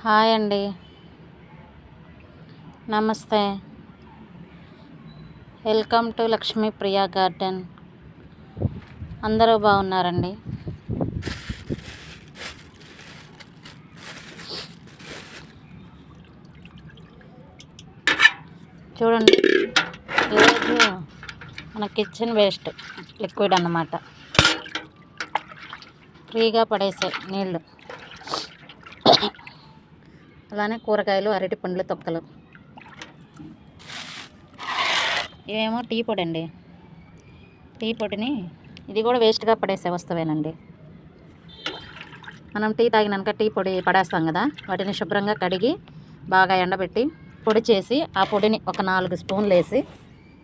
Hi అండి. నమస్తే. Welcome to Lakshmi Priya garden. అందరూ బాగున్నారండి. చూడండి, ఈరోజు మన కిచెన్ వేస్ట్ లిక్విడ్ అన్నమాట. ఫ్రీగా పడేసే నీళ్ళు, అలానే కూరగాయలు, అరటి పండ్లు తొక్కలు. ఇవేమో టీ పొడి అండి. టీ పొడిని ఇది కూడా వేస్ట్గా పడేసే వస్తువేనండి. మనం టీ తాగినాక టీ పొడి పడేస్తాం కదా, వాటిని శుభ్రంగా కడిగి బాగా ఎండబెట్టి పొడి చేసి ఆ పొడిని ఒక 4 స్పూన్లు వేసి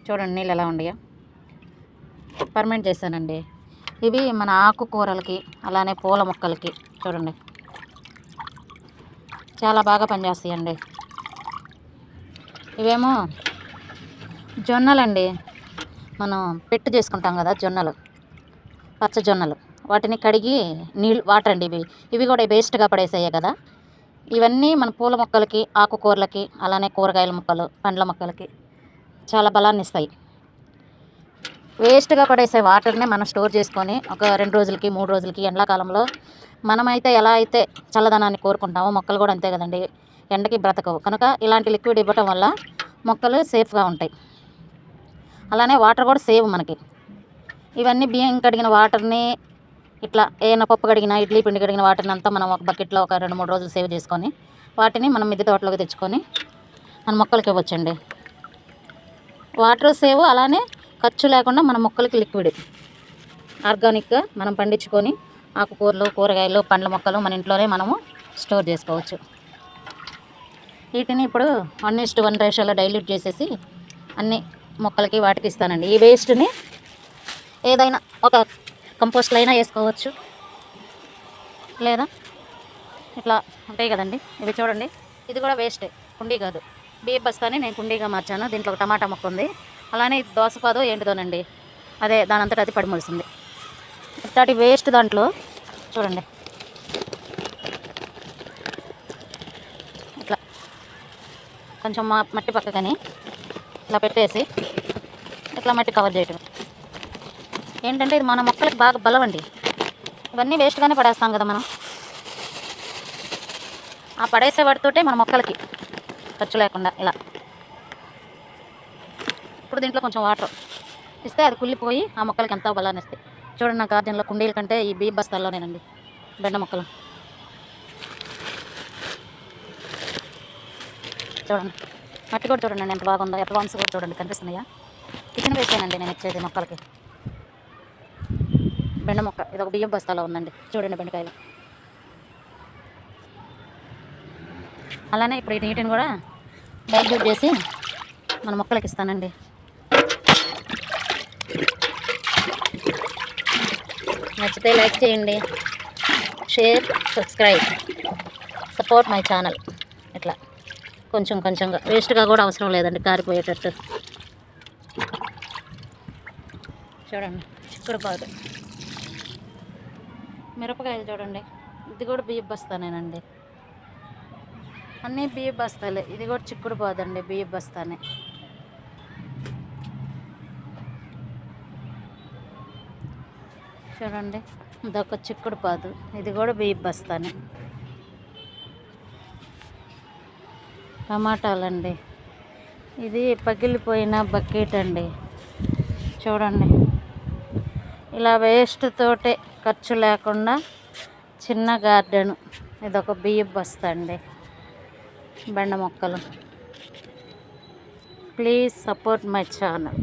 చూడండి నీళ్ళు ఎలా ఉన్నాయో ఫర్మెంట్ చేశానండి. ఇవి మన ఆకుకూరలకి అలానే పూల మొక్కలకి చూడండి చాలా బాగా పనిచేస్తాయండి. ఇవేమో జొన్నలండి. మనం పెట్టు చేసుకుంటాం కదా జొన్నలు, పచ్చ జొన్నలు, వాటిని కడిగి నీళ్ళు వాటర్ అండి. ఇవి కూడా వేస్ట్గా పడేసాయి కదా. ఇవన్నీ మన పూల మొక్కలకి, ఆకుకూరలకి, అలానే కూరగాయల మొక్కలు, పండ్ల మొక్కలకి చాలా బలాన్ని ఇస్తాయి. వేస్ట్గా పడేసే వాటర్ని మనం స్టోర్ చేసుకొని ఒక 2 రోజులకి 3 రోజులకి, ఎండాకాలంలో మనమైతే ఎలా అయితే చల్లదనాన్ని కోరుకుంటామో మొక్కలు కూడా అంతే కదండి, ఎండకి బ్రతకవు. కనుక ఇలాంటి లిక్విడ్ ఇవ్వటం వల్ల మొక్కలు సేఫ్గా ఉంటాయి. అలానే వాటర్ కూడా సేవ్ మనకి. ఇవన్నీ బియ్యం కడిగిన వాటర్ని ఇట్లా ఏమైనా పప్పు కడిగిన, ఇడ్లీ పిండి కడిగిన వాటర్ని అంతా మనం ఒక బకెట్లో ఒక 2-3 రోజులు సేవ్ చేసుకొని వాటిని మనం మిద్దె తోటలోకి తెచ్చుకొని మన మొక్కలకి ఇవ్వచ్చండి. వాటర్ సేవ్, అలానే ఖర్చు లేకుండా మన మొక్కలకి లిక్విడ్ ఆర్గానిక్గా మనం పండించుకొని ఆకుకూరలు, కూరగాయలు, పండ్ల మొక్కలు మన ఇంట్లోనే మనము స్టోర్ చేసుకోవచ్చు. వీటిని ఇప్పుడు 1:1 రేషియోలో డైల్యూట్ చేసేసి అన్ని మొక్కలకి వాటికి ఇస్తానండి. ఈ వేస్ట్ని ఏదైనా ఒక కంపోస్ట్లో అయినా వేసుకోవచ్చు, లేదా ఇట్లా ఉంటాయి కదండి, ఇవి చూడండి. ఇది కూడా వేస్టే, కుండీ కాదు, బియ్యం బస్తాని నేను కుండీగా మార్చాను. దీంట్లో ఒక టమాటా మొక్క ఉంది, అలానే దోసపాదో ఏంటిదోనండి, అదే దాని అంతటా అది పడిమొలిసింది. ఇట్లాంటి వేస్ట్ దాంట్లో చూడండి ఇట్లా కొంచెం మట్టి పక్కకని ఇట్లా పెట్టేసి ఇట్లా మట్టి కవర్ చేయటం. ఏంటంటే ఇది మన మొక్కలకు బాగా బలం అండి. ఇవన్నీ వేస్ట్గానే పడేస్తాం కదా మనం. ఆ పడేసే వాటితోటే మన మొక్కలకి ఖర్చు లేకుండా ఇలా. ఇప్పుడు దీంట్లో కొంచెం వాటర్ ఇస్తే అది కుళ్ళిపోయి ఆ మొక్కలకి ఎంతో బలాన్ని ఇస్తాయి. చూడండి, నా గార్డెన్లో కుండీల కంటే ఈ బియ్య బస్తాల్లోనేనండి బెండ మొక్కలు. చూడండి మట్టి కూడా చూడండి ఎంత బాగుందో. ఎర్రవాన్స్ కూడా చూడండి కనిపిస్తున్నాయా. కిచెన్ వేసానండి నేను ఇచ్చేది మొక్కలకి. బెండ మొక్క ఇది ఒక బియ్యం బస్తాలో ఉందండి. చూడండి బెండకాయలు. అలానే ఇప్పుడు ఈ నీటిని కూడా డైల్యూట్ చేసి మన మొక్కలకి ఇస్తానండి. నచ్చితే లైక్ చేయండి, share, subscribe, support my channel. ఇట్లా కొంచెం కొంచెంగా, వేస్ట్గా కూడా అవసరం లేదండి కారిపోయేటట్టు. చూడండి చిక్కుడు పాదు, మిరపకాయలు చూడండి. ఇది కూడా బియ్యం బస్తానేనండి, అన్నీ బియ్యం బస్తాలే. ఇది కూడా చిక్కుడు పాదండి, బియ్యం బస్తానే. చూడండి ఇదొక చిక్కుడు పాదు, ఇది కూడా బియ్యం బస్తానే. టమాటాలండి, ఇది పగిలిపోయిన బకెట్ అండి. చూడండి ఇలా వేస్ట్ తోటే ఖర్చు లేకుండా చిన్న గార్డెను. ఇదొక బియ్యం బస్తా అండి. బెండ మొక్కలు. Please support my channel.